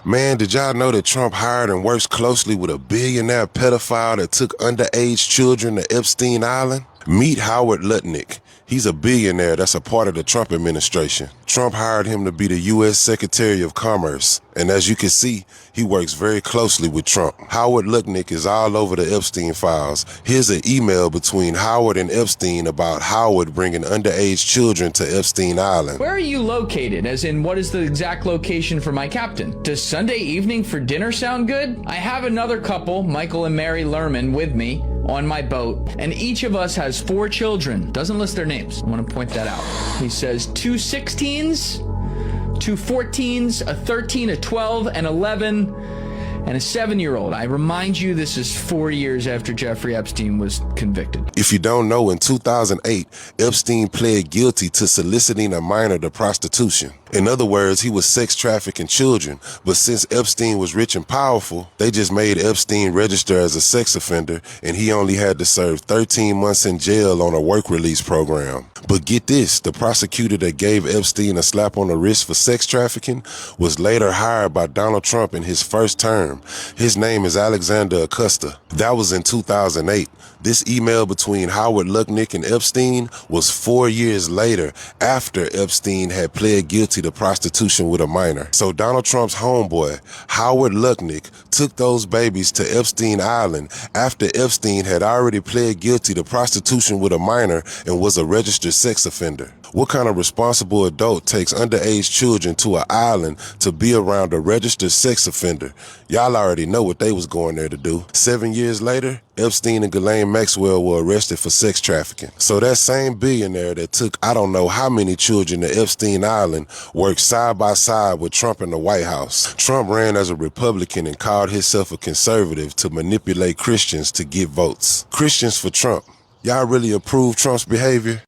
Man, did y'all know that Trump hired and works closely with a billionaire pedophile that took underage children to Epstein Island? Meet Howard Lutnick. He's a billionaire that's a part of the Trump administration. Trump hired him to be the U.S. Secretary of Commerce. And as you can see, he works very closely with Trump. Howard Lutnick is all over the Epstein files. Here's an email between Howard and Epstein about Howard bringing underage children to Epstein Island. Where are you located? As in, what is the exact location for my captain? Does Sunday evening for dinner sound good? I have another couple, Michael and Mary Lerman, with me on my boat, and each of us has 4 children. Doesn't list their names. I want to point that out. He says 2 16s, 2 14s, a 13, a 12, an 11, and a 7-year-old. I remind you, this is 4 years after Jeffrey Epstein was convicted. If you don't know, in 2008, Epstein pled guilty to soliciting a minor to prostitution. In other words, he was sex trafficking children, but since Epstein was rich and powerful, they just made Epstein register as a sex offender, and he only had to serve 13 months in jail on a work release program. But get this, the prosecutor that gave Epstein a slap on the wrist for sex trafficking was later hired by Donald Trump in his first term. His name is Alexander Acosta. That was in 2008. This email between Howard Lutnick and Epstein was 4 years later, after Epstein had pled guilty to prostitution with a minor. So Donald Trump's homeboy, Howard Lutnick, took those babies to Epstein Island after Epstein had already pled guilty to prostitution with a minor and was a registered sex offender. What kind of responsible adult takes underage children to an island to be around a registered sex offender? Y'all already know what they was going there to do. 7 years later, Epstein and Ghislaine Maxwell were arrested for sex trafficking. So that same billionaire that took I don't know how many children to Epstein Island worked side by side with Trump in the White House. Trump ran as a Republican and called himself a conservative to manipulate Christians to get votes. Christians for Trump. Y'all really approve Trump's behavior?